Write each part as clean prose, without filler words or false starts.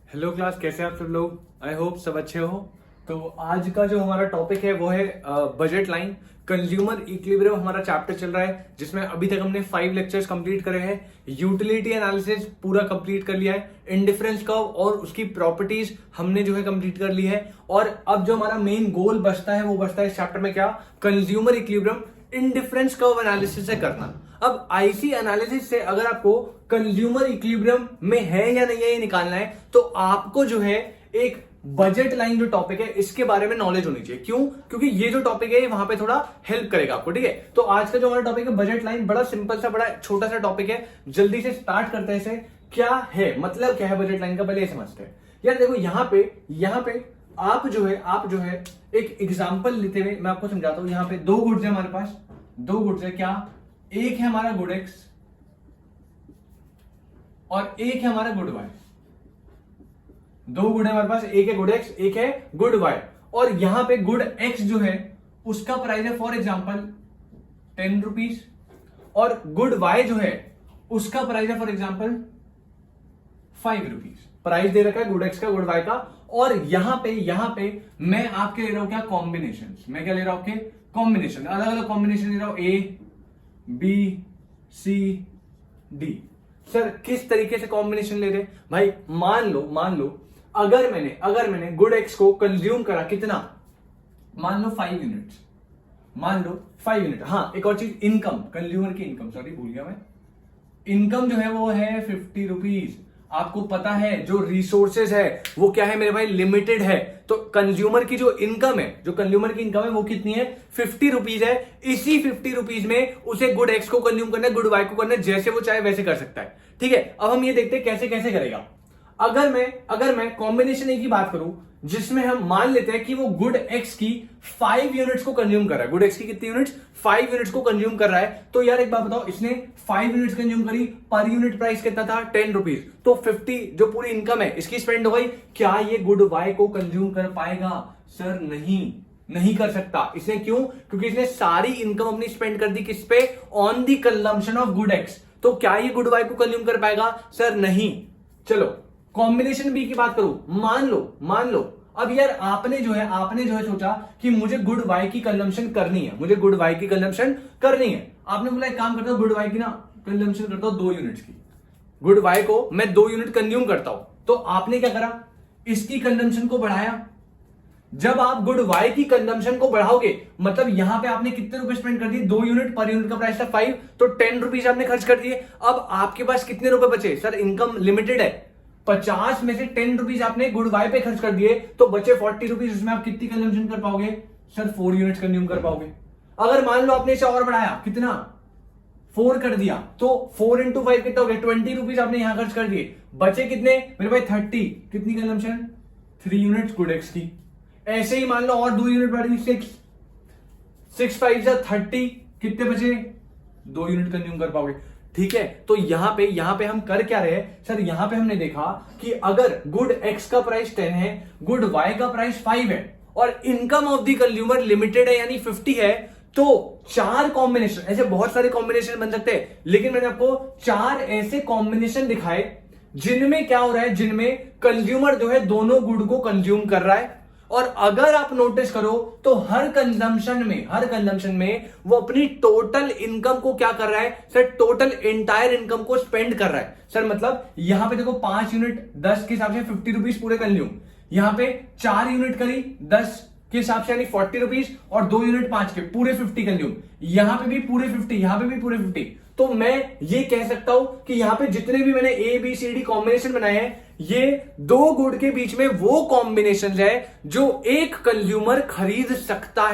Hello class, कैसे हैं आप सब लोग। आई होप सब अच्छे हो। तो आज का जो हमारा टॉपिक है वो है बजट लाइन। कंज्यूमर इक्विलिब्रियम हमारा चैप्टर चल रहा है, जिसमें अभी तक हमने 5 लेक्चर्स कंप्लीट करे हैं। यूटिलिटी एनालिसिस पूरा कंप्लीट कर लिया है। इंडिफरेंस कर्व और उसकी प्रॉपर्टीज हमने जो है कंप्लीट कर ली है। और अब जो हमारा मेन गोल बचता है वो बचता है इस चैप्टर में क्या, consumer equilibrium indifference curve analysis से करना। अब आईसी एनालिसिस से अगर आपको कंज्यूमर इक्विलिब्रियम में है या नहीं है ये निकालना है, तो आपको जो है एक बजट लाइन जो टॉपिक है इसके बारे में नॉलेज होनी चाहिए। क्यों? क्योंकि ये जो टॉपिक है वहां पे थोड़ा हेल्प करेगा आपको। ठीक है, तो आज का जो हमारा टॉपिक है बजट लाइन, बड़ा सिंपल सा, बड़ा छोटा सा टॉपिक है। जल्दी से स्टार्ट करते हैं इसे। क्या है, मतलब क्या है बजट लाइन का, पहले ये समझते हैं। यार देखो, यहां पे आप जो है एक एग्जांपल लेते हुए मैं आपको समझाता हूं। यहां पे दो गुड्स है हमारे पास, दो गुड्स है। क्या? एक है हमारा गुड एक्स और एक है हमारा गुड वाई। दो गुड है हमारे पास, एक है गुड एक्स, एक है गुड वाई। और यहां पे गुड एक्स जो है उसका प्राइस है फॉर एग्जांपल 10 रुपीज, और गुड वाई जो है उसका प्राइस है फॉर एग्जांपल 5 रुपीज। प्राइस दे रखा है गुड एक्स का, गुड वाई का। और यहां पे मैं आपके ले रहा हूं क्या, कॉम्बिनेशन। मैं क्या ले रहा हूं आपके, कॉम्बिनेशन, अलग अलग कॉम्बिनेशन ले रहा हूं, A B C D. Sir किस तरीके से कॉम्बिनेशन ले रहे भाई? मान लो अगर मैंने गुड एक्स को कंज्यूम करा कितना, मान लो 5 यूनिट्स, मान लो 5 यूनिट। हाँ, एक और चीज, इनकम, कंज्यूमर की इनकम, सॉरी भूल गया मैं। इनकम जो है वो है 50 रुपीज। आपको पता है जो रिसोर्सेज है वो क्या है मेरे भाई, लिमिटेड है। तो कंज्यूमर की जो इनकम है, वो कितनी है, 50 रुपीज है। इसी 50 रुपीज में उसे गुड एक्स को कंज्यूम करना है, गुड वाई को करना है, जैसे वो चाहे वैसे कर सकता है। ठीक है, अब हम ये देखते हैं कैसे कैसे करेगा। अगर मैं कॉम्बिनेशन ए की बात करूं, जिसमें हम मान लेते हैं कि वो गुड एक्स की 5 यूनिट्स को कंज्यूम कर रहा है। गुड एक्स की कितनी यूनिट्स, 5 यूनिट्स को कंज्यूम कर रहा है। तो यार एक बात बताओ, इसने 5 यूनिट्स कंज्यूम करी, पर यूनिट प्राइस कितना था, 10 रुपीज। तो 50 जो पूरी इनकम है इसकी स्पेंड हो गई। क्या ये गुड वाई को कंज्यूम कर पाएगा? सर नहीं कर सकता। इसने क्यों? क्योंकि इसने सारी इनकम अपनी स्पेंड कर दी किस पे, on the consumption of good x. तो क्या ये गुड वाई को कंज्यूम कर पाएगा? सर नहीं। चलो कॉम्बिनेशन बी की बात करूं, मान लो अब यार आपने जो है सोचा कि मुझे गुड वाई की कंजम्पशन करनी है, आपने बोला एक काम करता हूं, गुड वाई की ना कंजम्पशन करता हूं 2 यूनिट्स की। गुड वाई को मैं 2 यूनिट कंज्यूम करता हूं। तो आपने क्या करा, इसकी कंजम्पशन को बढ़ाया। जब आप गुड वाई की कंजम्पशन को बढ़ाओगे, मतलब यहां पे आपने कितने रुपए स्पेंड कर दिए, 2 यूनिट, पर यूनिट का प्राइस था 5, तो 10 रुपीज आपने खर्च कर दिए। अब आपके पास कितने रुपए बचे? सर इनकम लिमिटेड है, 50 में से 10 रुपीज आपने गुड वाई पे खर्च कर दिए, तो बचे 40 रुपीज। उसमें आप कितनी कंजम्पशन कर पाओगे? सर 4 यूनिट्स कंज्यूम कर पाओगे। अगर मान लो आपने इसे और बढ़ाया, कितना, 4 कर दिया, तो 4 इंटू 5 कितना हो गया, 20 रुपीज आपने यहां खर्च कर दिए। बचे कितने मेरे भाई, 30। कितनी कंजम्पशन, 3 यूनिट्स गुड एक्स की। ऐसे ही मान लो और 2 यूनिट बढ़ गई, 6 5 30, कितने बचे, 2 यूनिट कंज्यूम कर पाओगे। ठीक है, तो यहां पे हम कर क्या रहे हैं सर, यहां पे हमने देखा कि अगर गुड एक्स का प्राइस 10 है, गुड वाई का प्राइस 5 है, और income of the consumer limited है यानी 50 है, तो 4 कॉम्बिनेशन, ऐसे बहुत सारे कॉम्बिनेशन बन सकते हैं, लेकिन मैंने आपको 4 ऐसे कॉम्बिनेशन दिखाए जिनमें क्या हो रहा है, जिनमें कंज्यूमर जो है दोनों गुड को कंज्यूम कर रहा है। और अगर आप नोटिस करो तो हर कंजम्पशन में वो अपनी टोटल इनकम को क्या कर रहा है सर, टोटल एंटायर इनकम को स्पेंड कर रहा है। सर मतलब यहां पे देखो 5 यूनिट 10 के हिसाब से 50 रुपीज पूरे कंज्यूम, यहां पे 4 यूनिट करी 10 के हिसाब से यानी 40 रुपीज, और 2 यूनिट 5 के पूरे 50 कंज्यूम। यहां पे भी पूरे 50, यहां पे भी पूरे 50। तो मैं ये कह सकता हूं कि यहां पे जितने भी मैंने A B C D combination बनाए हैं, ये 2 गुड के बीच में वो कॉम्बिनेशन है जो एक कंज्यूमर खरीद सकता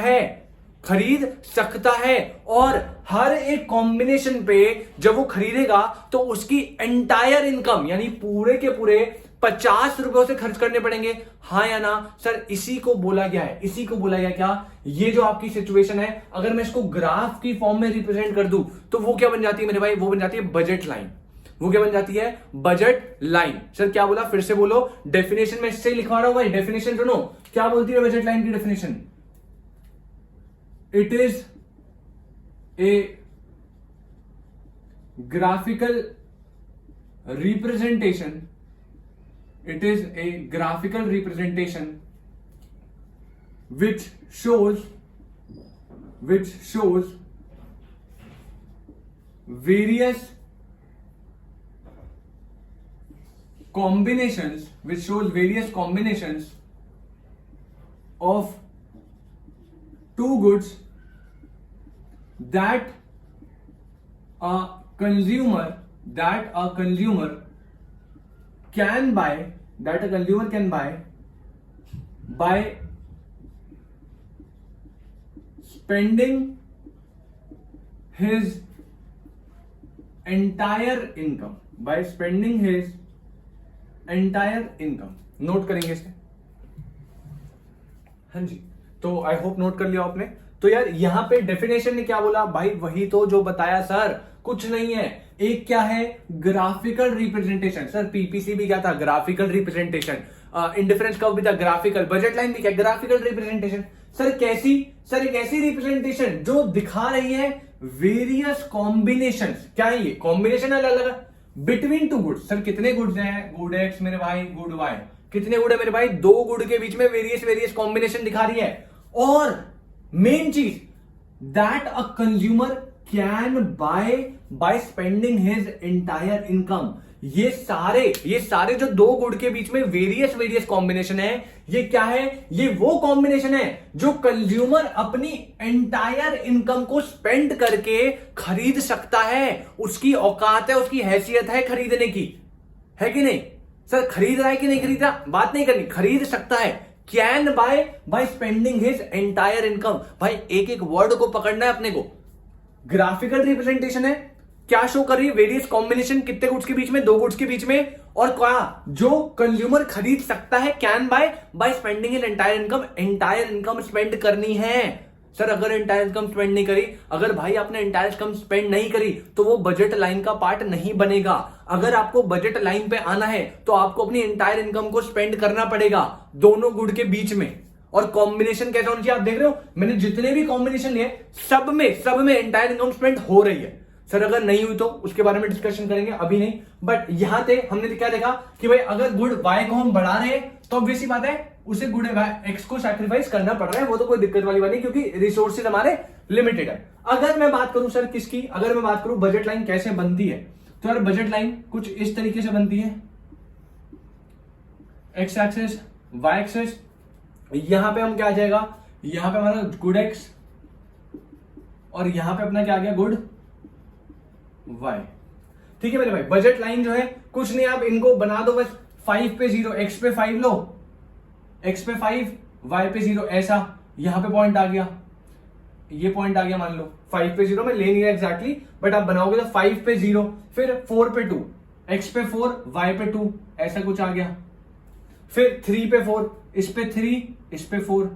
है। और हर एक कॉम्बिनेशन पे जब वो खरीदेगा तो उसकी एंटायर इनकम यानी पूरे के पूरे 50 रुपए से खर्च करने पड़ेंगे। हाँ या ना सर? इसी को बोला गया क्या, ये जो आपकी सिचुएशन है, अगर मैं इसको ग्राफ की फॉर्म में रिप्रेजेंट कर दूं तो वो क्या बन जाती है मेरे भाई, वो बन जाती है बजट लाइन। वो क्या बन जाती है, बजट लाइन। सर क्या बोला, फिर से बोलो। डेफिनेशन में इससे लिखवा रहा हूं भाई, डेफिनेशन सुनो क्या बोलती है बजट लाइन की definition. It is a graphical representation It is a graphical representation which shows various combinations of two goods that a consumer can buy by spending his entire income. Note करेंगे इसे। हाँ जी, तो I hope note कर लिया आपने। तो यार यहां पे डेफिनेशन ने क्या बोला भाई, वही तो जो बताया सर, कुछ नहीं है। एक क्या है, ग्राफिकल रिप्रेजेंटेशन। सर पीपीसी भी क्या था, ग्राफिकल रिप्रेजेंटेशन। इंडिफरेंस कर्व भी था, ग्राफिकल। बजट लाइन भी क्या, ग्राफिकल रिप्रेजेंटेशन। सर कैसी, सर एक ऐसी रिप्रेजेंटेशन जो दिखा रही है वेरियस कॉम्बिनेशंस। क्या है ये, कॉम्बिनेशन अलग अलग बिटवीन टू गुड्स। सर कितने गुड्स हैं, गुड एक्स मेरे भाई, गुड वाई। कितने गुड है मेरे भाई, दो गुड के बीच में वेरियस कॉम्बिनेशन दिखा रही है। और मेन चीज, that a consumer can bye spending his entire income. ये सारे जो दो गुड के बीच में वेरियस कॉम्बिनेशन है, ये क्या है, ये वो कॉम्बिनेशन है जो कंज्यूमर अपनी एंटायर इनकम को स्पेंड करके खरीद सकता है। उसकी औकात है, उसकी हैसियत है खरीदने की, है कि नहीं। सर खरीद रहा है कि नहीं खरीद रहा, बात नहीं करनी, खरीद सकता है। Can buy spending his entire income. भाई एक एक वर्ड को पकड़ना है अपने को। ग्राफिकल रिप्रेजेंटेशन है, क्या शो कर रही है, वेरियस कॉम्बिनेशन, कितने गुड्स के बीच में, दो गुड्स के बीच में। और क्या, जो कंज्यूमर खरीद सकता है, can buy spending his entire income spend करनी है। सर अगर एंटायर इनकम स्पेंड नहीं करी, अगर भाई आपने एंटायर इनकम स्पेंड नहीं करी तो वो बजट लाइन का पार्ट नहीं बनेगा। अगर आपको बजट लाइन पे आना है तो आपको अपनी एंटायर इनकम को स्पेंड करना पड़ेगा दोनों गुड के बीच में। और कॉम्बिनेशन कैसा होना चाहिए, आप देख रहे हो मैंने जितने भी कॉम्बिनेशन लिए सब में एंटायर इनकम स्पेंड हो रही है। सर अगर नहीं हुई तो उसके बारे में डिस्कशन करेंगे, अभी नहीं। बट यहां पे हमने क्या देखा कि भाई अगर गुड वाई को हम बढ़ा रहे हैं तो ऑब्वियस सी बात है उसे गुड एक्स को सैक्रिफाइस करना पड़ रहा है। वो तो कोई दिक्कत वाली बात नहीं, क्योंकि रिसोर्सेज हमारे लिमिटेड है। अगर मैं बात करूं सर किसकी, अगर मैं बात करूं बजट लाइन कैसे बनती है, तो यार बजट लाइन कुछ इस तरीके से बनती है। एक्स एक्सेस, वाई एक्सेस, यहां पे हम क्या आ जाएगा, यहां पे हमारा गुड एक्स और यहां पे अपना क्या आ गया, गुड वाई। ठीक है मेरे भाई, बजट लाइन जो है कुछ नहीं, आप इनको बना दो बस 5 पे 0, एक्स पे 5 लो, एक्स पे 5, वाई पे 0, ऐसा। यहां पे पॉइंट आ गया, ये पॉइंट आ गया, मान लो 5 पे 0, मैं ले नहीं रहा एग्जैक्टली, बट आप बनाओगे तो 5 पे 0, फिर 4 पे 2, एक्स पे 4, वाई पे 2, ऐसा कुछ आ गया। फिर 3 पे 4, इस पे 3, इस पे 4,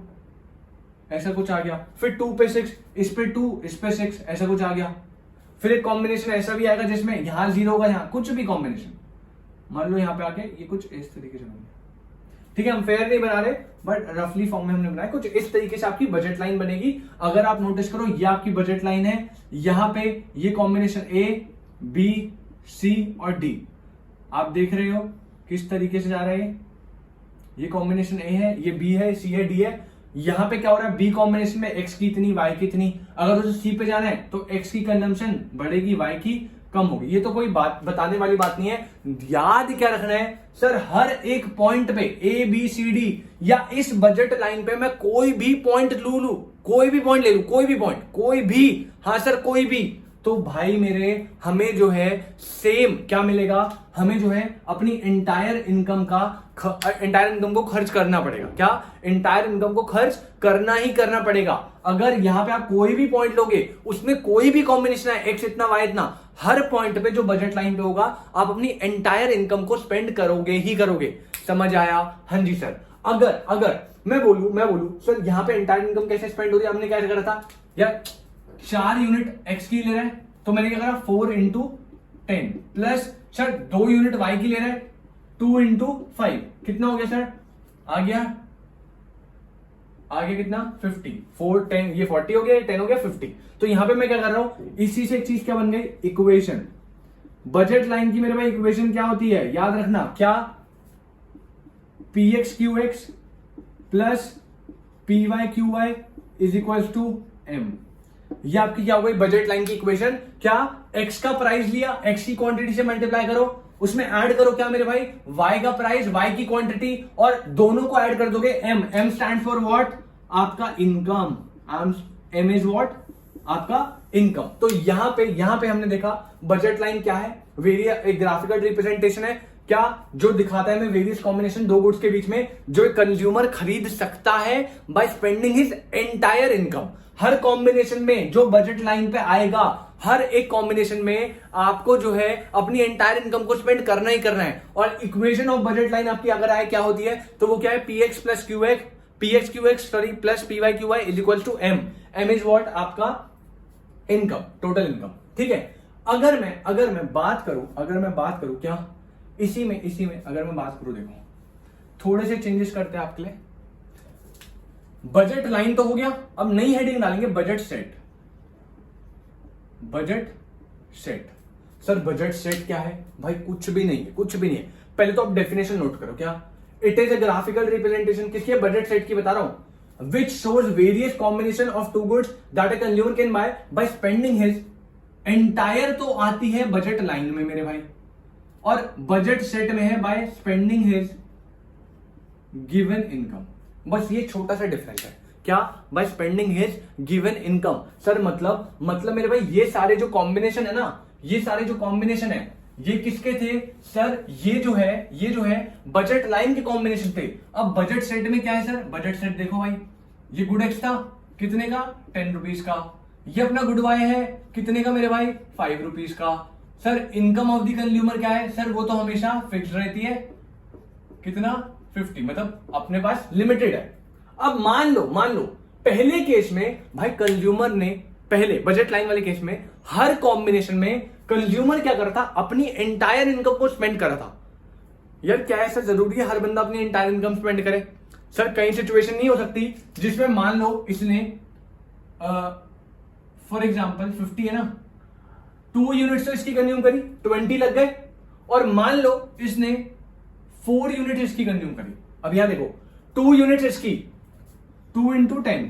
ऐसा कुछ आ गया। फिर 2 पे 6, इस पे 2, इस पे 6, ऐसा कुछ आ गया। फिर एक कॉम्बिनेशन ऐसा भी आएगा जिसमें यहां 0 होगा, यहां कुछ भी कॉम्बिनेशन, मान लो यहां पे आके ये कुछ इस तरीके से बन गया। ठीक है, हम फेयर नहीं बना रहे, बट रफली फॉर्म में हमने बनाया। कुछ इस तरीके से आपकी बजट लाइन बनेगी। अगर आप नोटिस करो, ये आपकी बजट लाइन है, यहां पे ये कॉम्बिनेशन A, B, C और D, आप देख रहे हो किस तरीके से जा रहे हैं। ये कॉम्बिनेशन A है, ये B है, C है, D है। यहां पे क्या हो रहा है, बी कॉम्बिनेशन में एक्स की इतनी, वाई की इतनी। अगर उसे सी पे जाना है तो एक्स की कंजम्पशन बढ़ेगी, वाई की कम होगी। ये तो कोई बात बताने वाली बात नहीं है। याद क्या रखना है सर, हर एक पॉइंट पे ए बी सी डी, या इस बजट लाइन पे मैं कोई भी पॉइंट लू, कोई भी पॉइंट ले लू, कोई भी पॉइंट, कोई भी, हाँ सर कोई भी, तो भाई मेरे हमें जो है सेम क्या मिलेगा, हमें जो है अपनी एंटायर इनकम को खर्च करना पड़ेगा। क्या, एंटायर इनकम को खर्च करना ही करना पड़ेगा। अगर यहां पे आप कोई भी पॉइंट लोगे, उसमें कोई भी कॉम्बिनेशन है, एक्स इतना वाई इतना, हर पॉइंट पे जो बजट लाइन पे होगा आप अपनी एंटायर इनकम को स्पेंड करोगे ही करोगे। समझ आया? हाँ जी सर। अगर मैं बोलूं सर यहां पे एंटायर इनकम कैसे स्पेंड हो रही है, हमने क्या करा था यार, 4 यूनिट एक्स की ले रहे हैं तो मैंने क्या करा 4 into 10 plus sir 2 unit y की ले रहे हैं 2 into 5, कितना हो गया सर, आ गया कितना 50, 4 10, ये 40 हो गया, 10 हो गया 50। तो यहां पे मैं क्या कर रहा हूं, इसी से एक चीज क्या बन गई, इक्वेशन। बजट लाइन की मेरे भाई इक्वेशन क्या होती है, याद रखना, क्या, p x q x plus p y q y is equal to m. ये आपकी क्या हो गई बजट लाइन की इक्वेशन। क्या एक्स का प्राइस लिया, एक्स की क्वांटिटी से मल्टीप्लाई करो, उसमें ऐड करो क्या मेरे भाई वाई का प्राइस, वाई की क्वांटिटी, और दोनों को ऐड कर दोगे m. M stand for what? आपका इनकम। M is what? आपका इनकम। तो यहां पे हमने देखा बजट लाइन क्या है, एक ग्राफिकल रिप्रेजेंटेशन है क्या, जो दिखाता है वेरियस कॉम्बिनेशन दो गुड्स के बीच में जो एक कंज्यूमर खरीद सकता है bye spending his entire income. हर कॉम्बिनेशन में जो बजट लाइन पे आएगा, हर एक कॉम्बिनेशन में आपको जो है अपनी एंटायर इनकम को स्पेंड करना ही करना है। और इक्वेशन ऑफ बजट लाइन आपकी अगर आए क्या होती है, तो वो क्या है P x plus q x, plus p y q y is equal to m. M is what? आपका इनकम, टोटल इनकम। ठीक है। अगर मैं बात करूं क्या इसी में अगर मैं बात करूं, देखो थोड़े से चेंजेस करते हैं आपके लिए। बजट लाइन तो हो गया, अब नई हेडिंग डालेंगे budget set. Budget set. Sir budget set क्या है भाई? कुछ भी नहीं है। पहले तो आप डेफिनेशन नोट करो क्या। It is a graphical representation किसकी? बजट सेट की बता रहा हूं। Which shows various combination of two goods that a consumer can buy by spending his entire, तो आती है बजट लाइन में मेरे भाई, और बजट सेट में है bye spending his given income. बस ये छोटा सा डिफरेंस है क्या, bye spending his given income. Sir मतलब मेरे भाई ये सारे जो कॉम्बिनेशन है ना, ये किसके थे सर? ये जो है बजट लाइन के कॉम्बिनेशन थे। अब बजट सेट में क्या है सर? बजट सेट देखो भाई, ये गुड एक्स था कितने का? 10 रुपीज का। ये अपना गुड वाई है कितने का मेरे भाई? 5 रुपीज का। Sir income of the consumer क्या है सर? वो तो हमेशा फिक्स रहती है, कितना? 50, मतलब अपने पास लिमिटेड है। अब मान लो पहले केस में भाई कंज्यूमर ने, पहले बजट लाइन वाले केस में हर कॉम्बिनेशन में कंज्यूमर क्या करता? अपनी एंटायर इनकम को स्पेंड करा था। यार क्या ऐसा जरूरी है हर बंदा अपनी एंटायर इनकम स्पेंड करे? सर कई सिचुएशन नहीं हो सकती जिसमें मान लो इसने फॉर एग्जांपल 50 है ना, 2 यूनिट्स तो इसकी कंज्यूम करी, 20 लग गए, और मान लो इसने 4 यूनिट इसकी कंज्यूम करी। अब यहां देखो 2 यूनिट इसकी 2 इंटू 10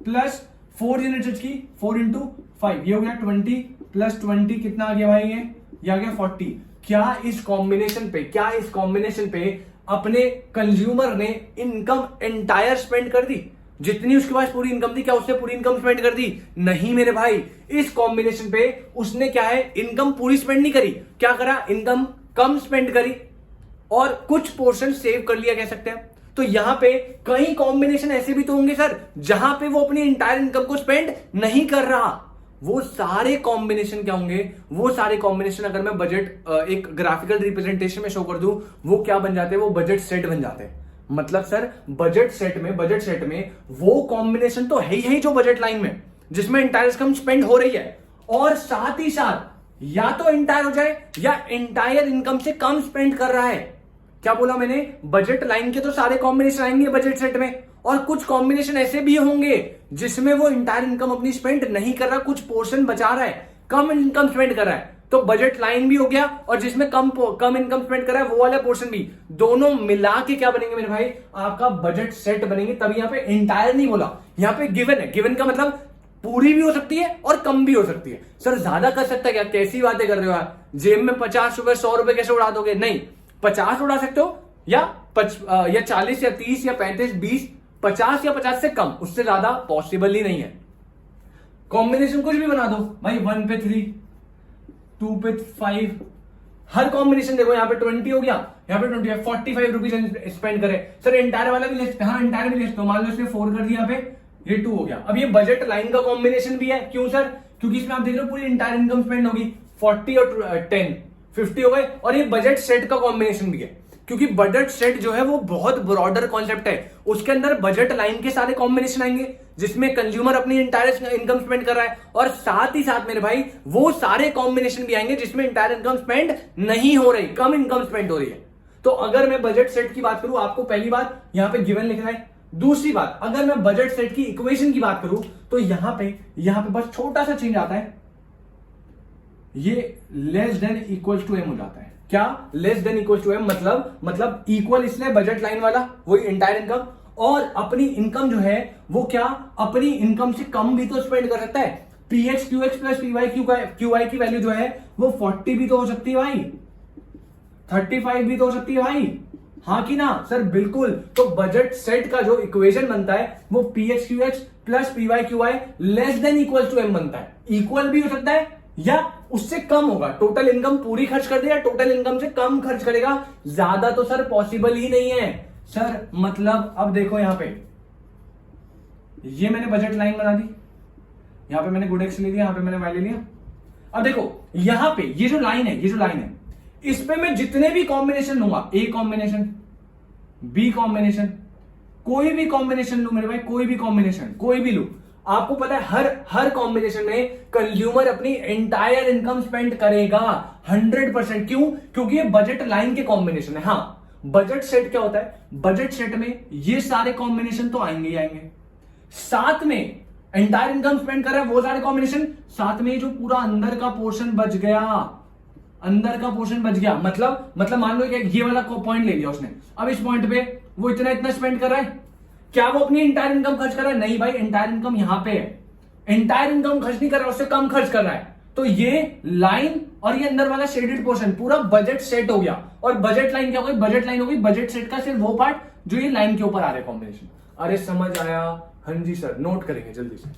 प्लस 4 यूनिट इसकी 4 इंटू 5, ये हो गया 20 प्लस 20 कितना आ गया भाई? ये आ गया 40। क्या इस कॉम्बिनेशन पे अपने कंज्यूमर ने इनकम एंटायर स्पेंड कर दी? जितनी उसके पास पूरी इनकम थी, क्या उसने पूरी इनकम स्पेंड कर दी? नहीं मेरे भाई, इस कॉम्बिनेशन पे उसने क्या है इनकम पूरी स्पेंड नहीं करी। क्या करा? इनकम कम स्पेंड करी और कुछ पोर्शन सेव कर लिया, कह सकते हैं। तो यहां पे कई कॉम्बिनेशन ऐसे भी तो होंगे सर जहां पे वो अपनी इंटायर इनकम को स्पेंड नहीं कर रहा। वो सारे कॉम्बिनेशन क्या होंगे? वो सारे कॉम्बिनेशन अगर मैं बजट एक ग्राफिकल रिप्रेजेंटेशन में शो कर दूं, वो क्या बन जाते हैं? वो बजट सेट बन जाते हैं। मतलब सर बजट सेट में वो कॉम्बिनेशन तो है ही जो बजट लाइन में जिसमें इंटायर इनकम स्पेंड हो रही है, और साथ ही साथ या तो इंटायर हो जाए या इंटायर इनकम से कम स्पेंड कर रहा है। क्या बोला मैंने? बजट लाइन के तो सारे कॉम्बिनेशन आएंगे बजट सेट में, और कुछ कॉम्बिनेशन ऐसे भी होंगे जिसमें वो इंटायर इनकम अपनी स्पेंड नहीं कर रहा, कुछ पोर्शन बचा रहा है, कम इनकम स्पेंड कर रहा है। तो बजट लाइन भी हो गया, और जिसमें कम इनकम स्पेंड कर रहा है वो वाला पोर्शन भी, दोनों मिला के क्या बनेंगे मेरे भाई? आपका बजट सेट बनेंगे। तब यहां पे इंटायर नहीं बोला, यहां पे गिवन है। गिवन का मतलब पूरी भी हो सकती है और कम भी हो सकती है। सर ज्यादा कर सकता है क्या? कैसी बातें कर रहे हो आप? जेब में 50 रुपए 100 रुपए कैसे उड़ा दोगे? नहीं, 50 उड़ा सकते हो, या 40 या 30 या 35 20, 50 या 50 से कम, उससे ज्यादा पॉसिबल ही नहीं है। कॉम्बिनेशन कुछ भी बना दो भाई, 1 पे 3, 2 पे 5, हर कॉम्बिनेशन देखो, यहाँ पे 20 हो गया, यहाँ पे 20 है, 45 रुपीज स्पेंड करे। सर एंटायर वाला भी ले सकते हैं, हाँ एंटायर भी ले सकते हो। मान लो इसने 4 कर दिया, यहाँ पे ये 2 हो गया। अब ये बजट लाइन का कॉम्बिनेशन भी है, क्यों सर? क्योंकि इसमें आप देख रहे हो पूरी एंटायर इनकम स्पेंड होगी, 40 और 10 50 हो गए। और ये बजट सेट का कॉम्बिनेशन भी है, क्योंकि बजट सेट जो है वो बहुत ब्रॉडर कॉन्सेप्ट है। उसके अंदर बजट लाइन के सारे कॉम्बिनेशन आएंगे जिसमें कंज्यूमर अपनी इंटायर इनकम स्पेंड कर रहा है, और साथ ही साथ मेरे भाई वो सारे कॉम्बिनेशन भी आएंगे जिसमें इंटायर इनकम स्पेंड नहीं हो रही, कम इनकम स्पेंड हो रही है। तो अगर मैं बजट सेट की बात करूं, आपको पहली बात यहां पे गिवन लिखना है। दूसरी बात, अगर मैं बजट सेट की इक्वेशन की बात करूं तो यहां पे बस छोटा सा चेंज आता है, ये less than equal to m हो जाता है। क्या less than equal to m, मतलब इक्वल इसलिए बजट लाइन वाला वही एंटायर इनकम, और अपनी इनकम जो है वो क्या अपनी इनकम से कम भी तो स्पेंड कर सकता है। P x q x plus p y q y की वैल्यू जो है वो 40 भी तो हो सकती है भाई, 35 भी तो हो सकती है भाई, हाँ कि ना सर? बिल्कुल। तो बजट सेट का जो इक्वेशन बनता है वो p x q x plus p y q y less than equal to m बनता है। इक्वल भी हो सकता है या उससे कम होगा। टोटल इनकम पूरी खर्च कर दे या टोटल इनकम से कम खर्च करेगा, ज्यादा तो सर पॉसिबल ही नहीं है सर। मतलब अब देखो यहां पे ये मैंने बजट लाइन बना दी, यहां पे मैंने गुड एक्स ले लिया, यहां पे मैंने वाई ले लिया। अब देखो यहां पे ये जो लाइन है इस पे मैं जितने भी कॉम्बिनेशन लूंगा, ए कॉम्बिनेशन, बी कॉम्बिनेशन, कोई भी कॉम्बिनेशन लू मेरे भाई, कोई भी कॉम्बिनेशन कोई भी लू, आपको पता है हर कॉम्बिनेशन में कंज्यूमर अपनी एंटायर इनकम स्पेंड करेगा 100%। क्यों? क्योंकि ये बजट लाइन के कॉम्बिनेशन है। हाँ, बजट सेट क्या होता है? बजट सेट में ये सारे कॉम्बिनेशन तो आएंगे ही आएंगे, साथ में एंटायर इनकम स्पेंड कर रहा है वो सारे कॉम्बिनेशन, साथ में जो पूरा अंदर का पोर्शन बच गया, मतलब मान लो कि ये वाला पॉइंट ले लिया उसने, अब इस पॉइंट पे वो इतना स्पेंड कर रहा है, क्या वो अपनी एंटायर इनकम खर्च कर रहा है? नहीं भाई, एंटायर इनकम यहां पे है, एंटायर इनकम खर्च नहीं कर रहा है, उससे कम खर्च कर रहा है। तो ये लाइन और ये अंदर वाला शेडेड पोर्शन पूरा बजट सेट हो गया। और बजट लाइन क्या हो गई? बजट लाइन हो गई बजट सेट का सिर्फ वो पार्ट जो ये लाइन के ऊपर आ रहा है कॉम्बिनेशन। अरे समझ आया? हाँ जी सर, नोट करेंगे जल्दी से।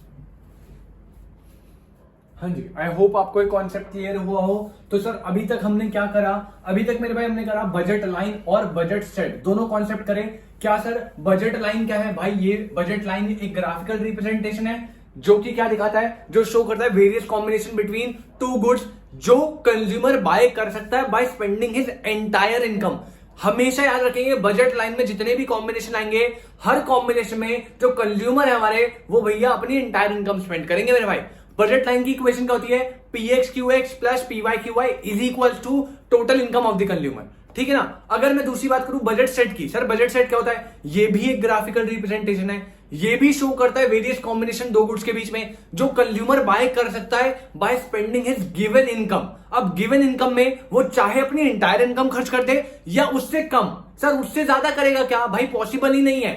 हाँ जी, आई होप आपको एक कॉन्सेप्ट क्लियर हुआ हो। तो सर अभी तक हमने क्या करा? अभी तक मेरे भाई हमने करा बजट लाइन और बजट सेट, दोनों कॉन्सेप्ट करें। क्या सर बजट लाइन क्या है? भाई ये बजट लाइन एक ग्राफिकल रिप्रेजेंटेशन है जो कि क्या दिखाता है? जो शो करता है various combination between two goods जो कंज्यूमर बाय कर सकता है bye spending his entire income. हमेशा याद रखेंगे बजट लाइन में जितने भी कॉम्बिनेशन आएंगे, हर कॉम्बिनेशन में जो कंज्यूमर है हमारे वो भैया अपनी एंटायर इनकम स्पेंड करेंगे मेरे भाई। बजट लाइन की इक्वेशन क्या होती है? P x q x plus p y q y is equal to total income of the consumer. ठीक है ना? अगर मैं दूसरी बात करूं बजट सेट की, सर बजट सेट क्या होता है? ये भी एक ग्राफिकल रिप्रेजेंटेशन है, ये भी शो करता है वेरियस कॉम्बिनेशन दो गुड्स के बीच में जो कंज्यूमर बाय कर सकता है bye spending his given income. अब गिवन इनकम में वो चाहे अपनी एंटायर इनकम खर्च कर दे या उससे कम। सर उससे ज्यादा करेगा क्या भाई? पॉसिबल ही नहीं है।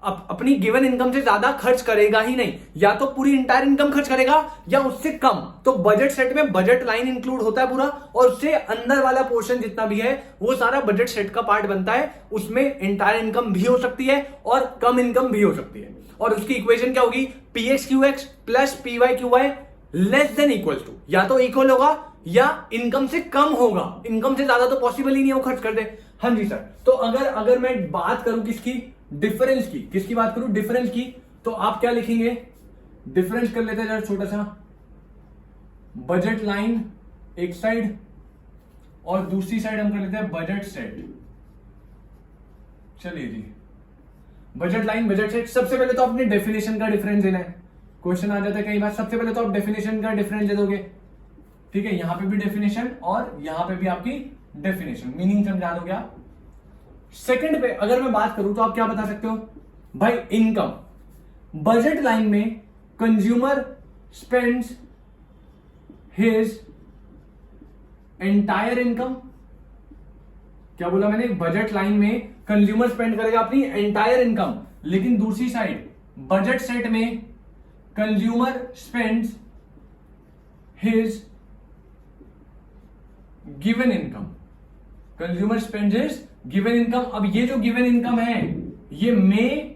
अपनी गिवन इनकम से ज्यादा खर्च करेगा ही नहीं, या तो पूरी इंटायर इनकम खर्च करेगा या उससे कम। तो बजट सेट में बजट लाइन इंक्लूड होता है पूरा, और उससे अंदर वाला पोर्शन जितना भी है वो सारा बजट सेट का पार्ट बनता है। उसमें इंटायर इनकम भी हो सकती है और कम इनकम भी हो सकती है। और उसकी इक्वेशन क्या होगी? P x q x plus p y q y less than equal to, या तो इक्वल होगा या इनकम से कम होगा। इनकम से ज्यादा तो पॉसिबल ही नहीं है वो खर्च कर दे। हाँ जी सर। तो अगर मैं बात करूं किसकी? डिफरेंस की। किसकी बात करूं? डिफरेंस की। तो आप क्या लिखेंगे? डिफरेंस कर लेते हैं जरा छोटा सा। बजट लाइन एक साइड और दूसरी साइड हम कर लेते हैं बजट सेट। चलिए जी, बजट लाइन बजट सेट। सबसे पहले तो आपने डेफिनेशन का डिफरेंस देना है। क्वेश्चन आ जाता है कई बार, सबसे पहले तो आप डेफिनेशन का डिफरेंस दे दोगे। ठीक है, यहां पे भी डेफिनेशन और यहां पे भी आपकी डेफिनेशन, मीनिंग समझा दोगे आप। सेकंड पे अगर मैं बात करूं तो आप क्या बता सकते हो? भाई इनकम। बजट लाइन में consumer spends his entire income. क्या बोला मैंने? बजट लाइन में कंज्यूमर स्पेंड करेगा अपनी एंटायर इनकम, लेकिन दूसरी साइड बजट सेट में consumer spends his given income. Consumer spends his given income. अब ये जो गिवन इनकम है ये मे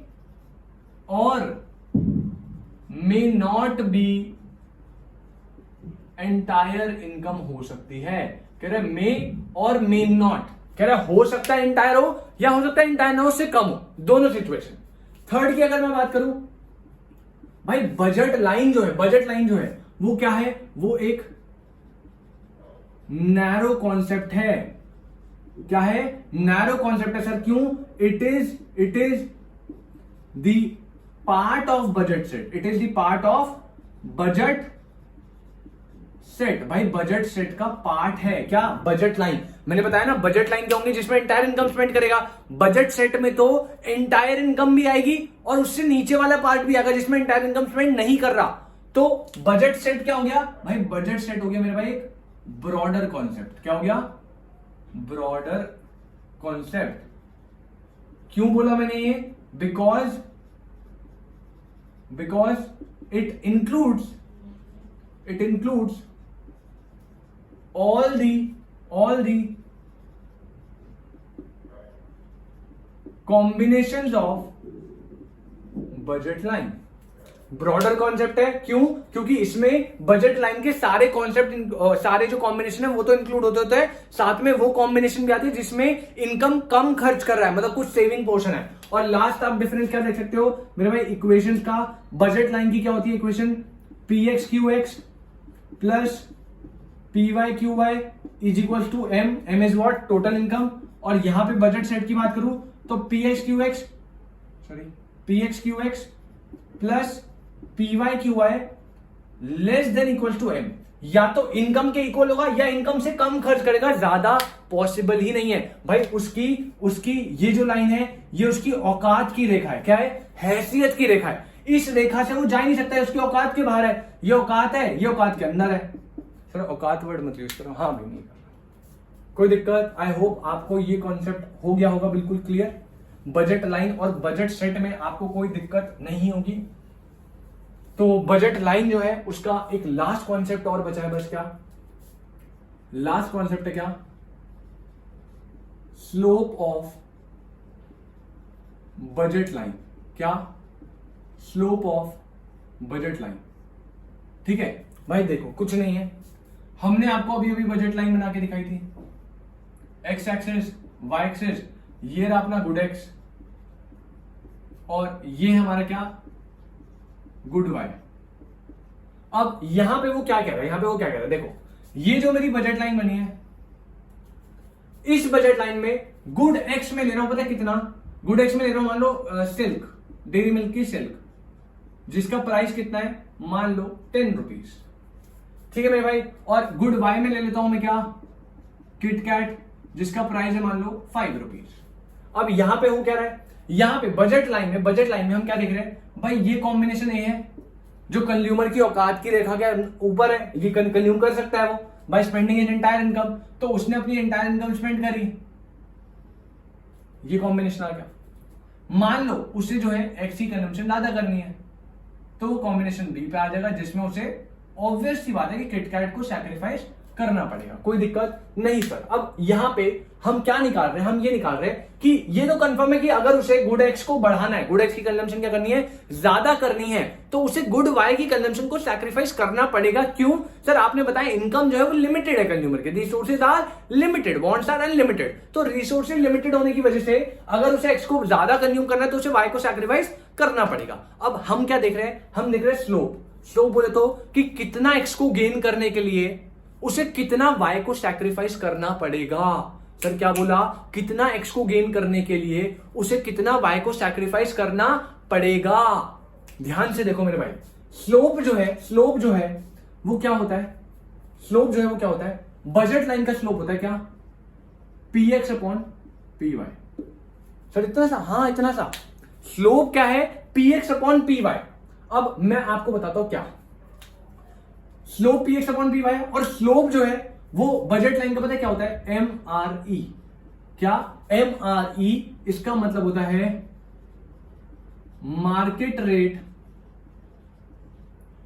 और may not be entire income हो सकती है। कह रहे मे और मे नॉट, कह रहा हो सकता है एंटायर हो या हो सकता है एंटायर ना हो, उससे कम हो, दोनों सिचुएशन। थर्ड की अगर मैं बात करूं, भाई बजट लाइन जो है वो क्या है? वो एक नैरो कॉन्सेप्ट है। क्या है? नैरो कॉन्सेप्ट है सर। क्यों? It is the part of budget set. It is the part of budget set. भाई बजट सेट का पार्ट है क्या? Budget line. मैंने बताया ना बजट लाइन क्या होंगी? जिसमें एंटायर इनकम स्पेंड करेगा। बजट सेट में तो एंटायर इनकम भी आएगी और उससे नीचे वाला पार्ट भी आएगा जिसमें एंटायर इनकम स्पेंड नहीं कर रहा। तो बजट सेट क्या हो गया? भाई बजट सेट हो गया मेरे भाई एक ब्रॉडर कॉन्सेप्ट। क्या हो गया? Broader concept. क्यों बोला मैंने ये? Because it includes all the combinations of budget line. Broader concept है, क्यों? क्योंकि इसमें बजट लाइन के सारे कॉन्सेप्ट, सारे जो कॉम्बिनेशन है वो तो इंक्लूड होते हैं, साथ में वो कॉम्बिनेशन भी आती है जिसमें इनकम कम खर्च कर रहा है, मतलब कुछ सेविंग पोर्शन है। और लास्ट आप डिफरेंस क्या देख सकते हो मेरे भाई इक्वेशन का? बजट लाइन की क्या होती है equation? P x q x plus p y q y is equal to m. M is what? Total income. और यहां पे बजट सेट की बात करूं तो p x q x plus p y q y less than equal to m. या तो income के इक्वल होगा या इनकम से कम खर्च करेगा, ज्यादा पॉसिबल ही नहीं है भाई। उसकी ये जो लाइन है ये उसकी औकात की रेखा है। क्या है? हैसियत की रेखा है। इस रेखा से वो जा ही नहीं सकता है, उसकी औकात के बाहर है। ये औकात है, ये औकात के अंदर है। सर औकात वर्ड मत यूज करो। हाँ भी नहीं करना, कोई दिक्कत? आई होप आपको ये कॉन्सेप्ट हो गया होगा बिल्कुल क्लियर। बजट लाइन और बजट सेट में आपको कोई दिक्कत नहीं होगी। तो बजट लाइन जो है उसका एक लास्ट कॉन्सेप्ट और बचा है बस। क्या लास्ट कॉन्सेप्ट है? क्या? Slope of budget line. क्या? Slope of budget line. ठीक है भाई, देखो कुछ नहीं है, हमने आपको अभी अभी बजट लाइन बना के दिखाई थी। एक्स एक्सिस, वाई एक्सिस, ये रहा अपना गुड एक्स और ये हमारा क्या? Good y. अब यहां पे वो क्या कह रहा है, यहां पे वो क्या कह रहा है? देखो ये जो मेरी बजट लाइन बनी है, इस बजट लाइन में गुड एक्स में ले रहा हूं, पता है कितना? गुड एक्स में ले रहा हूं मान लो सिल्क, डेयरी मिल्क की सिल्क, जिसका प्राइस कितना है? मान लो 10 रुपीज। ठीक है मेरे भाई। और गुड वाई में ले लेता हूं मैं क्या? किटकैट, जिसका प्राइस है मान लो 5 रुपीज। अब यहां पे वो कह रहा है, यहां पे बजट लाइन में हम क्या देख रहे हैं भाई? ये कॉम्बिनेशन ए है जो कंज्यूमर की औकात की रेखा के ऊपर है, ये कंज्यूम कर सकता है वो by spending in entire income. तो उसने अपनी एंटायर इनकम स्पेंड करी, ये कॉम्बिनेशन आ गया। मान लो उसे जो है एक्स की कंजम्पशन ज्यादा करनी है, तो वो कॉम्बिनेशन बी पे आ जाएगा, जिसमें उसे ऑब्वियस सी बात है कि किटकैट को सैक्रिफाइस करना पड़ेगा। कोई दिक्कत नहीं सर। अब यहां पे हम क्या निकाल रहे हैं? हम ये निकाल रहे हैं कि ये तो कंफर्म है कि अगर उसे गुड एक्स को बढ़ाना है, गुड एक्स की कंजम्पशन क्या करनी है? ज्यादा करनी है, तो उसे गुड वाई की कंजम्पशन को सैक्रिफाइस करना पड़ेगा। क्यों सर? आपने बताया इनकम जो है वो लिमिटेड है कंज्यूमर के, resources are limited, wants are unlimited. तो रिसोर्सेज लिमिटेड होने की वजह से अगर उसे एक्स को ज्यादा कंज्यूम करना है तो उसे वाई को सैक्रिफाइस करना पड़ेगा। अब हम क्या देख रहे हैं? हम देख रहे हैं स्लोप। स्लोप बोले तो कि कितना एक्स को गेन करने के लिए उसे कितना वाई को सैक्रिफाइस करना पड़ेगा। सर क्या बोला? कितना एक्स को गेन करने के लिए उसे कितना वाई को सैक्रिफाइस करना पड़ेगा। ध्यान से देखो मेरे भाई, स्लोप जो है वो क्या होता है? स्लोप जो है वो क्या होता है? बजट लाइन का स्लोप होता है क्या? P x upon P y. Sir इतना सा? हाँ इतना सा। स्लोप क्या है? P x upon P y. अब मैं आपको बताता हूं क्या slope p x upon P y है। और स्लोप जो है वो बजट लाइन का पता है क्या होता है? M R E. क्या? M R E. इसका मतलब होता है market rate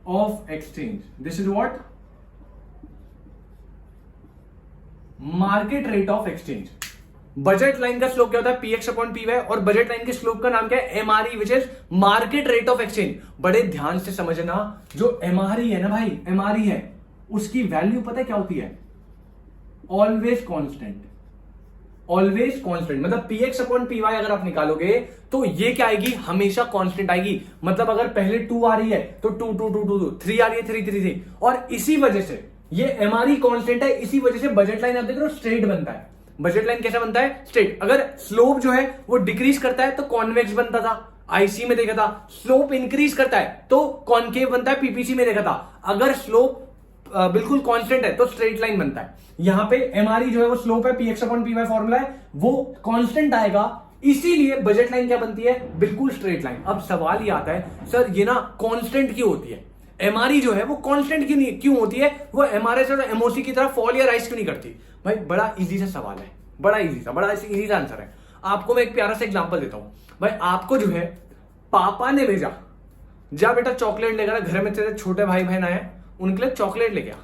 of exchange. This is what? Market rate of exchange. Budget line का स्लोप क्या होता है? P x upon P Y. और बजट लाइन के स्लोप का नाम क्या है? M R E, which is market rate of exchange. बड़े ध्यान से समझना, जो एम आर ई है ना भाई, एम आर ई है, उसकी वैल्यू पता है क्या होती है? Always constant. ऑलवेज कॉन्स्टेंट मतलब P x upon P Y अगर आप निकालोगे तो ये क्या आएगी? हमेशा कॉन्स्टेंट आएगी। मतलब अगर पहले 2 आ रही है तो 2 2 2 2 2, 3 आ रही है 3 3 3। और इसी वजह से ये एम आर ई कॉन्स्टेंट है, इसी वजह से बजट लाइन आप देख रहे हो स्ट्रेट बनता है। बजट लाइन कैसा बनता है? स्ट्रेट। अगर स्लोप जो है वो डिक्रीज करता है तो कॉन्वेक्स बनता था, आईसी में देखा था। स्लोप इंक्रीज करता है तो कॉनकेव बनता है, पीपीसी में देखा था। अगर स्लोप बिल्कुल कांस्टेंट है तो स्ट्रेट लाइन बनता है। यहां पे एमआरई जो है वो स्लोप है, P x upon P Y formula है, वो कांस्टेंट आएगा, इसीलिए बजट लाइन क्या बनती है? बिल्कुल स्ट्रेट लाइन। अब सवाल ये आता है सर ये ना कांस्टेंट क्यों होती है? एमआरई जो है वो कांस्टेंट क्यों होती है? वो एमआरएस और एमओसी की तरह फॉल या राइज क्यों नहीं करती? भाई बड़ा इजी सा सवाल है। बड़ा इजी सा, बड़ा इजी सा आंसर है। आपको मैं एक प्यारा सा एग्जांपल देता हूं भाई। आपको जो है पापा ने भेजा, जा बेटा चॉकलेट लेकर आ, घर में तेरे छोटे भाई बहन आए, उनके लिए चॉकलेट लेके आ।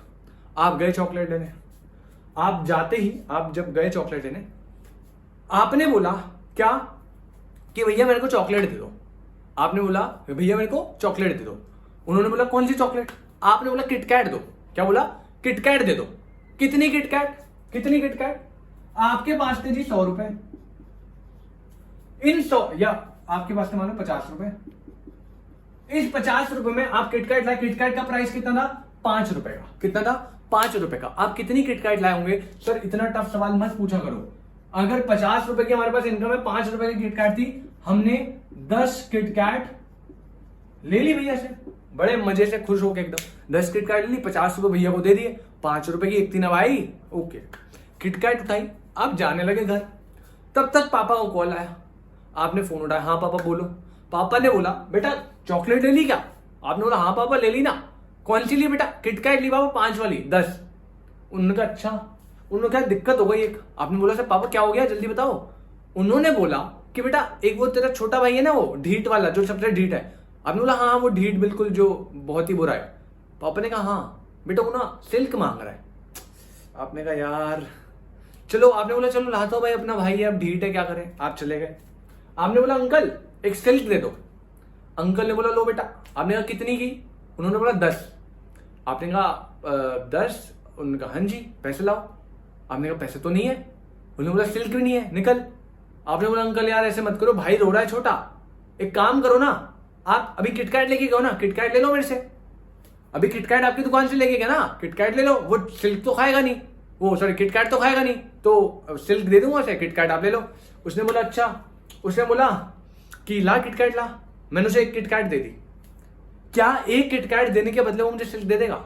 आप गए चॉकलेट लेने, आप जाते ही आप जब गए चॉकलेट लेने, आपने बोला क्या कि भैया मेरे को चॉकलेट दे दो। आपने बोला भैया मेरे को चॉकलेट दे दो। उन्होंने बोला कौन सी चॉकलेट? आपने बोला किटकैट दो। क्या बोला? किटकैट दे दो। कितनी किटकैट? कितनी किटकैट? आपके पास थे जी 100 रुपए, इन 100 या आपके पास थे मान लो 50 रुपए, इस 50 रुपए में आप किटकैट लाए। किटकैट का प्राइस कितना था? 5 रुपए का। कितना था? 5 रुपए का। आप कितनी किटकैट लाए होंगे? सर इतना टफ सवाल मत पूछा करो। अगर 50 रुपए की हमारे पास इनकम है, 5 रुपए की किटकैट थी, हमने 10 किटकैट ले ली भैया से, बड़े मजे से खुश होके एकदम 10 किटकैट ले ली, 50 रुपए भैया को दे दिए, 5 रुपए की एक थी ना भाई। ओके, किटकैट उठाई, आप जाने लगे घर। तब तक पापा को कॉल आया, आपने फोन उठाया, हाँ पापा बोलो। पापा ने बोला बेटा चॉकलेट ले ली क्या? आपने बोला हाँ पापा ले ली ना। कौन सी ली बेटा? किटकैट ली पापा, 5 वाली 10। उन्होंने कहा अच्छा। उन्होंने कहा दिक्कत हो गई एक। आपने बोला सर पापा क्या हो गया जल्दी बताओ। उन्होंने बोला कि बेटा एक वो तेरा छोटा भाई है ना, वो ढीठ वाला जो सबसे ढीठ है। आपने बोला हाँ वो ढीठ बिल्कुल जो बहुत ही बुरा है। पापा ने कहा हाँ बेटा वो ना सिल्क मांग रहा है। आपने कहा यार चलो, आपने बोला चलो लाता हूं भाई, अपना भाई है अब ढीठ है क्या करें। आप चले गए। आपने बोला अंकल एक सिल्क दे दो। अंकल ने बोला लो बेटा। आपने कहा कितनी की? उन्होंने बोला 10। आपने कहा 10? उन्होंने कहा हाँ जी पैसे लाओ। आपने कहा पैसे तो नहीं है। उन्होंने बोला सिल्क भी नहीं है, निकल। आपने बोला अंकल यार ऐसे मत करो, भाई रो रहा है छोटा, एक काम करो ना, आप अभी किटकैट लेके गए ना, किटकैट ले लो मेरे से। अभी किटकैट आपकी दुकान से लेके गया ना, किटकैट ले लो। वो सिल्क तो खाएगा नहीं, वो सॉरी किटकैट तो खाएगा नहीं, तो सिल्क दे दूंगा उसे, किटकैट आप ले लो। उसने बोला अच्छा। उसने बोला कि ला किटकैट ला। मैंने उसे एक किटकैट दे दी। क्या एक किटकैट देने के बदले वो मुझे सिल्क दे देगा?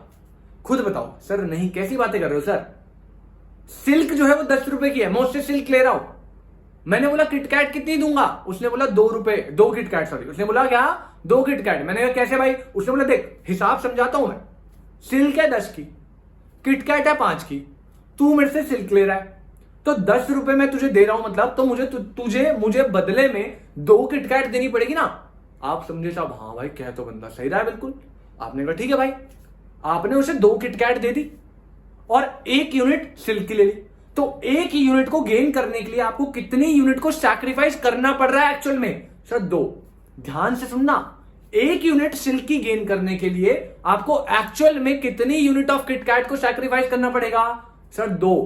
खुद बताओ। सर नहीं, कैसी बातें कर रहे हो सर, सिल्क जो है वो 10 रुपए की है, मैं उससे सिल्क ले रहा हूं। मैंने बोला किटकैट कितनी दूंगा? उसने बोला 2 रुपए, 2 किटकैट सॉरी। उसने बोला क्या? 2 किटकैट। मैंने कहा कैसे भाई? उसने बोला देख हिसाब समझाता हूं मैं, सिल्क है 10 की, किटकैट है 5 की, तू मेरे से सिल्क ले रहा है तो 10 रुपए मैं तुझे दे रहा हूं, मतलब तो मुझे बदले में 2 किटकैट देनी पड़ेगी ना। आप समझे साहब? हाँ भाई कह तो बंदा सही रहा है बिल्कुल। आपने कहा ठीक है भाई। आपने उसे 2 किटकैट दे दी और 1 यूनिट सिल्क की ले ली। तो 1 यूनिट को गेन करने के लिए आपको कितनी यूनिट को सैक्रिफाइस करना पड़ रहा है एक्चुअल में? सर 2। ध्यान से सुनना, 1 यूनिट सिल्क की गेन करने के लिए आपको एक्चुअल में कितनी यूनिट ऑफ किटकैट को सैक्रिफाइस करना पड़ेगा? सर 2।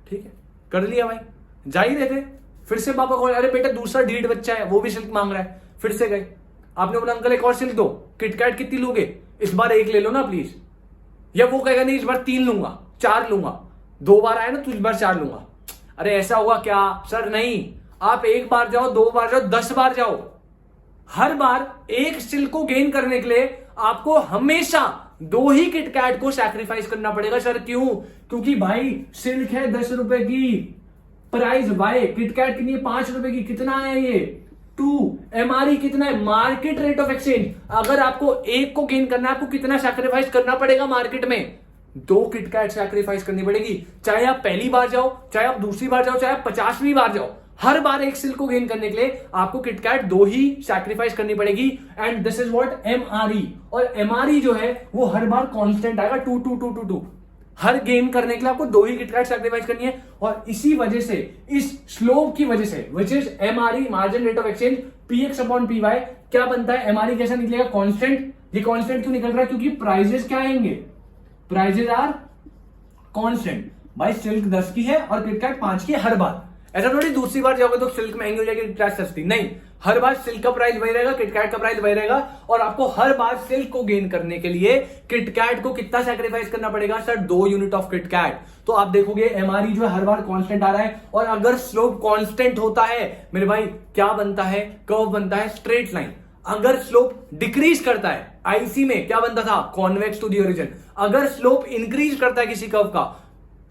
ठीक है, कर लिया भाई। जा ही रहे थे, फिर से पापा को अरे बेटा दूसरा ढीठ बच्चा है वो भी सिल्क मांग रहा है। फिर से गए। आपने बोला अंकल एक और सिल्क दो। किटकैट कितनी लोगे? इस बार 1 ले लो ना प्लीज। या वो कहेगा नहीं इस बार 3 लूंगा, 4 लूंगा, 2 बार आया ना तो इस बार 4 लूंगा। अरे ऐसा होगा क्या? सर नहीं, आप 1 बार जाओ, 2 बार जाओ, 10 बार जाओ, हर बार 1 सिल्क को गेन करने के लिए आपको हमेशा 2 ही किटकैट को सैक्रिफाइस करना पड़ेगा। सर क्यों? क्योंकि भाई सिल्क है 10 रुपए की, प्राइस बाय किटकैट कितनी है? 5 रुपए की। कितना है ये? 2। एमआरई कितना है? Market rate of exchange. अगर आपको 1 को गेन करना है आपको कितना सैक्रिफाइस करना पड़ेगा मार्केट में? 2 किटकैट सैक्रिफाइस करनी पड़ेगी। चाहे आप पहली बार जाओ, चाहे आप दूसरी बार जाओ, चाहे आप 50वीं बार जाओ, हर बार 1 सिल्क को गेन करने के लिए आपको किटकैट 2 ही सैक्रिफाइस करनी पड़ेगी। And this is what MRE. और एमआरई जो है वो हर बार कांस्टेंट आएगा 2 2 2 2 2। हर गेन करने के लिए आपको 2 ही किटकैट सैक्रिफाइस करनी है। और इसी वजह से, इस स्लोप की वजह से, which is MRE margin rate of exchange PX upon PY, क्या बनता है? एमआरई कैसा निकलेगा? कांस्टेंट। ये कांस्टेंट क्यों निकल रहा है? क्योंकि प्राइजेस क्या आएंगे? Prices are constant. भाई सिल्क 10 की है और किटकैट 5 की है हर बार। ऐसा थोड़ी दूसरी बार जाओगे तो सिल्क महंगी हो जाएगी, किटकैट सस्ती। नहीं, हर बार सिल्क का प्राइस वही रहेगा, किटकैट का प्राइस वही रहेगा। और आपको हर बार सिल्क को गेन करने के लिए किटकैट को कितना सैक्रिफाइस करना पड़ेगा? Sir 2 unit of KitKat. तो आप देखोगे एमआरई जो है हर बार कांस्टेंट आ रहा है। और अगर स्लोप कांस्टेंट होता है मेरे भाई, क्या बनता है? कर्व बनता है, स्ट्रेट लाइन। अगर स्लोप डिक्रीज करता है, आईसी में क्या बनता था? Convex to the origin. अगर स्लोप इंक्रीज करता है किसी कर्व का,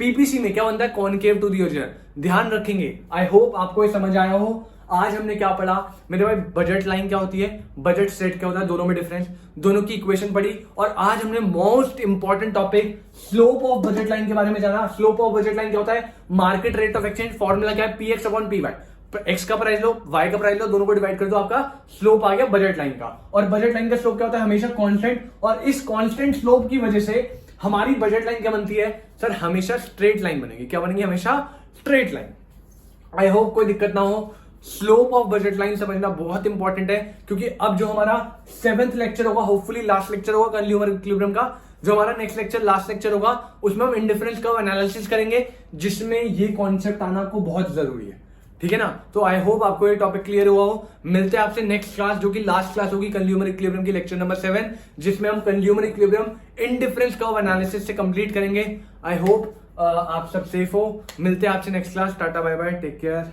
पीपीसी में क्या बनता है? Concave to the origin. ध्यान रखेंगे। आई होप आपको ये समझ आया हो। आज हमने क्या पढ़ा मेरे भाई, बजट लाइन क्या होती है, बजट स्टेट क्या होता है, दोनों में डिफरेंस, दोनों की इक्वेशन पढ़ी। और आज हमने most important topic slope of budget line के बारे में जाना। स्लोप ऑफ बजट लाइन क्या होता है, market rate of exchange, formula क्या है, PX upon P Y. X का प्राइस लो, वाई का प्राइस लो, दोनों को डिवाइड कर दो, आपका स्लोप आ गया बजट लाइन का। और बजट लाइन का स्लोप क्या होता है, हमेशा कांस्टेंट। और इस कांस्टेंट स्लोप की वजह से हमारी बजट लाइन क्या बनती है सर, हमेशा स्ट्रेट लाइन बनेगी। क्या बनेगी, हमेशा स्ट्रेट लाइन। आई होप कोई दिक्कत ना हो। स्लोप ऑफ बजट लाइन समझना बहुत इंपॉर्टेंट है, क्योंकि अब जो हमारा 7th लेक्चर होगा, होपफुली लास्ट लेक्चर होगा कंज्यूमर इक्विलिब्रियम का, जो हमारा नेक्स्ट लेक्चर लास्ट लेक्चर होगा, उसमें हम इंडिफरेंस कर्व एनालिसिस करेंगे, जिसमें ये कॉन्सेप्ट आना आपको बहुत जरूरी है। ठीक है ना। तो आई होप आपको ये टॉपिक क्लियर हुआ हो। मिलते हैं आपसे नेक्स्ट क्लास, जो कि लास्ट क्लास होगी कंज्यूमर इक्विलिब्रियम की, लेक्चर नंबर 7, जिसमें हम consumer equilibrium indifference curve analysis से कंप्लीट करेंगे। आई होप आप सब सेफ हो। मिलते हैं आपसे next class. Tata bye bye, take care.